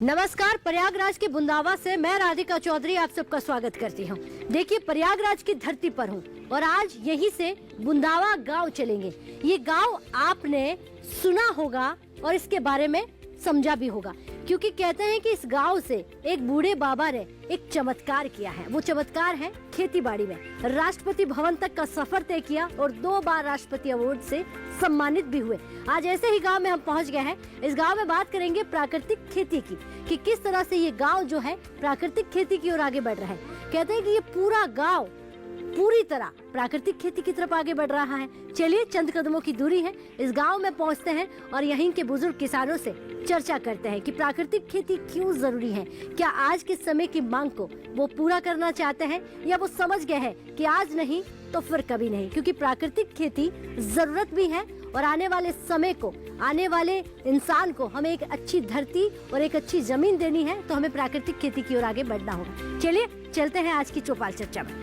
नमस्कार, प्रयागराज के बुंदावा से मैं राधिका चौधरी आप सबका स्वागत करती हूँ। देखिए, प्रयागराज की धरती पर हूँ और आज यहीं से बुंदावा गांव चलेंगे। ये गांव आपने सुना होगा और इसके बारे में समझा भी होगा, क्योंकि कहते हैं कि इस गांव से एक बूढ़े बाबा ने एक चमत्कार किया है। वो चमत्कार है खेती बाड़ी में। राष्ट्रपति भवन तक का सफर तय किया और 2 बार राष्ट्रपति अवार्ड से सम्मानित भी हुए। आज ऐसे ही गांव में हम पहुंच गए हैं। इस गांव में बात करेंगे प्राकृतिक खेती की, कि किस तरह से ये गांव जो है प्राकृतिक खेती की ओर आगे बढ़ रहा है। कहते हैं कि ये पूरा गांव पूरी तरह प्राकृतिक खेती की तरफ आगे बढ़ रहा है। चलिए, चंद कदमों की दूरी है, इस गांव में पहुंचते हैं और यहीं के बुजुर्ग किसानों से चर्चा करते हैं कि प्राकृतिक खेती क्यों जरूरी है। क्या आज के समय की मांग को वो पूरा करना चाहते हैं, या वो समझ गए हैं कि आज नहीं तो फिर कभी नहीं, क्योंकि प्राकृतिक खेती जरूरत भी है और आने वाले समय को, आने वाले इंसान को हमें एक अच्छी धरती और एक अच्छी जमीन देनी है, तो हमें प्राकृतिक खेती की ओर आगे बढ़ना होगा। चलिए चलते हैं आज की चौपाल चर्चा में।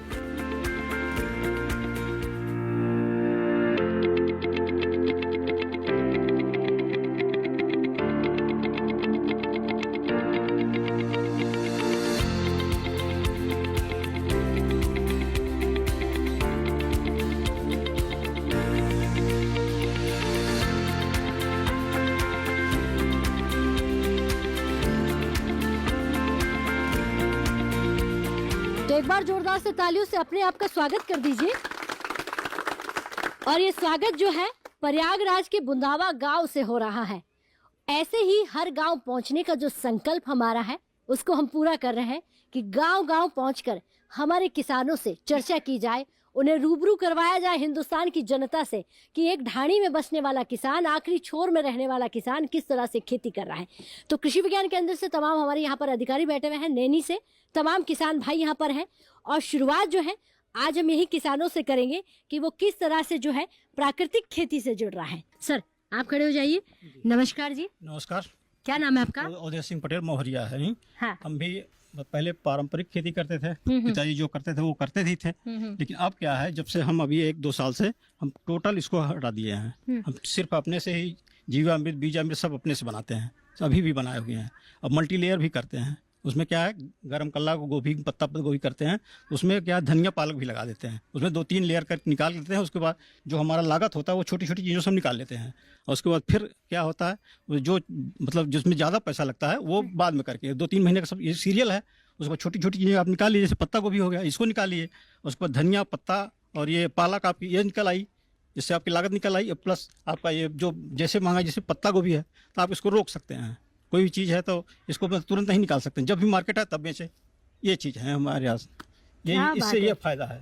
तो एक बार जोरदार से तालियों से अपने आप का स्वागत कर दीजिए। और ये स्वागत जो है प्रयागराज के बुंदावा गांव से हो रहा है। ऐसे ही हर गांव पहुंचने का जो संकल्प हमारा है, उसको हम पूरा कर रहे हैं कि गांव-गांव पहुंचकर हमारे किसानों से चर्चा की जाए, उन्हें रूबरू करवाया जाए हिंदुस्तान की जनता से कि एक ढाणी में बसने वाला किसान, आखिरी छोर में रहने वाला किसान किस तरह से खेती कर रहा है। तो कृषि विज्ञान केंद्र से तमाम हमारे यहाँ पर अधिकारी बैठे हुए हैं, नैनी से तमाम किसान भाई यहाँ पर हैं। और शुरुआत जो है आज हम यही किसानों से करेंगे कि वो किस तरह से जो है प्राकृतिक खेती से जुड़ रहा है। सर, आप खड़े हो जाइए। नमस्कार जी। नमस्कार। क्या नाम है आपका? उदय सिंह पटेल, मोहरिया है। हाँ। हम भी पहले पारंपरिक खेती करते थे, पिताजी जो करते थे वो करते ही थे। लेकिन अब क्या है, जब से हम अभी 1-2 साल से हम टोटल इसको हटा दिए हैं। हम सिर्फ अपने से ही जीवामृत, बीजामृत सब अपने से बनाते हैं, अभी भी बनाए हुए हैं। अब मल्टी लेयर भी करते हैं। उसमें क्या है, गरम कल्ला को गोभी, पत्ता गोभी करते हैं, उसमें क्या धनिया पालक भी लगा देते हैं। उसमें 2-3 लेयर कर निकाल लेते हैं। उसके बाद जो हमारा लागत होता है वो छोटी छोटी चीज़ों से हम निकाल लेते हैं। और उसके बाद फिर क्या होता है, जो मतलब जिसमें ज़्यादा पैसा लगता है वो बाद में करके 2-3 महीने का सब ये सीरियल है। उसके बाद छोटी छोटी चीज़ें आप निकाल लीजिए, जैसे पत्ता गोभी हो गया, इसको निकालिए। उसके बाद धनिया, पत्ता और ये पालक आपकी ये निकल आई, जिससे आपकी लागत निकल आई। प्लस आपका ये जो जैसे मांगा, जैसे पत्ता गोभी है तो आप इसको रोक सकते हैं। कोई भी चीज़ है तो इसको तुरंत नहीं निकाल सकते, जब भी मार्केट है तब बेचे। ये चीज़ है हमारे यहाँ, ये इससे ये फायदा है।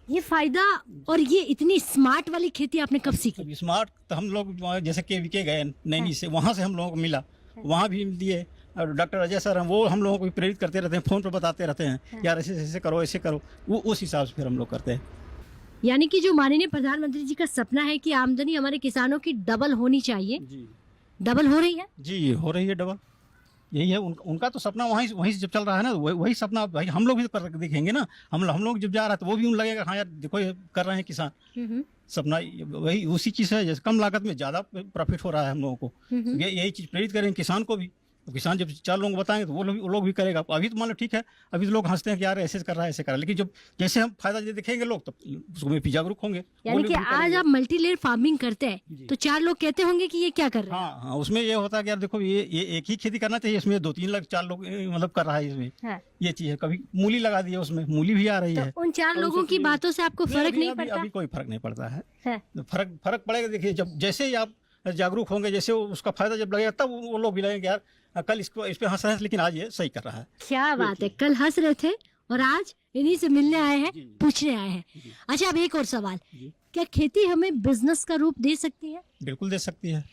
ये फायदा और ये इतनी स्मार्ट वाली खेती आपने कब सीखी? स्मार्ट तो हम लोग जैसे के गए नैनी से, वहाँ से हम लोगों को मिला, वहाँ भी दिए। और डॉक्टर अजय सर हैं, वो हम लोगों को प्रेरित करते रहते हैं, फ़ोन पर बताते रहते हैं, यार ऐसे ऐसे करो, ऐसे करो। वो उस हिसाब से फिर हम लोग करते हैं। यानी कि जो माननीय प्रधानमंत्री जी का सपना है कि आमदनी हमारे किसानों की डबल होनी चाहिए, जी डबल हो रही है। जी, हो रही है डबल। यही है उनका तो सपना, वहीं से जब चल रहा है ना, वही सपना भाई हम लोग भी कर देखेंगे ना। हम लोग जब जा रहा है तो वो भी उन लगेगा, हाँ यार देखो ये कर रहे हैं किसान। सपना वही उसी चीज़ है, जैसे कम लागत में ज़्यादा प्रॉफिट हो रहा है हम लोगों को। यही चीज़ प्रेरित करेंगे किसान को भी। तो किसान जब 4 लोगों को बताएंगे तो वो लोग भी करेगा। अभी तो मान लो ठीक है, अभी तो लोग हंसते हैं कि यार ऐसे कर रहा है, ऐसे कर रहा है, लेकिन जब जैसे हम फायदा देखेंगे लोग, तो उसको भी जागरूक होंगे। यानी कि आज आप मल्टी लेयर फार्मिंग करते हैं तो 4 लोग कहते होंगे कि ये क्या कर रहे हैं। हाँ, उसमें ये होता है कि यार देखो ये एक ही खेती करना चाहिए, इसमें 2-3 लोग 4 लोग मतलब कर रहा है इसमें। हाँ। ये चीज़ है। कभी मूली लगा दी है, उसमें मूली भी आ रही है। उन 4 लोगों की बातों से आपको फर्क नहीं पड़ता? अभी कोई फर्क नहीं पड़ता है। फर्क पड़ेगा, देखिए जब जैसे ही आप जागरूक होंगे, जैसे उसका फायदा जब लगेगा, तब वो लोग भी लगेंगे यार कल इस पे हंस रहे हैं, लेकिन आज ये सही कर रहा है। क्या बात है, कल हंस रहे थे और आज इन्हीं से मिलने आए हैं, पूछने आए हैं। अच्छा, अब एक और सवाल, क्या खेती हमें बिजनेस का रूप दे सकती है? बिल्कुल दे सकती है।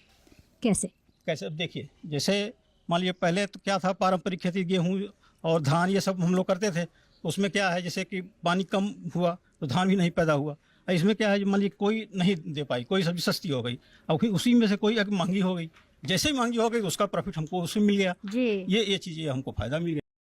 कैसे? अब देखिए, जैसे मान लीजिए पहले तो क्या था, पारंपरिक खेती गेहूँ और धान ये सब हम लोग करते थे। उसमें क्या है, जैसे कि पानी कम हुआ तो धान भी नहीं पैदा हुआ। इसमें क्या है, मान लीजिए कोई नहीं दे पाई, कोई सब्जी सस्ती हो गई, अब उसी में से कोई महंगी हो गई। जैसे ही महंगी हो गई उसका प्रॉफिट हमको उसमें मिल गया। ये चीज़ें हमको फायदा मिल गया।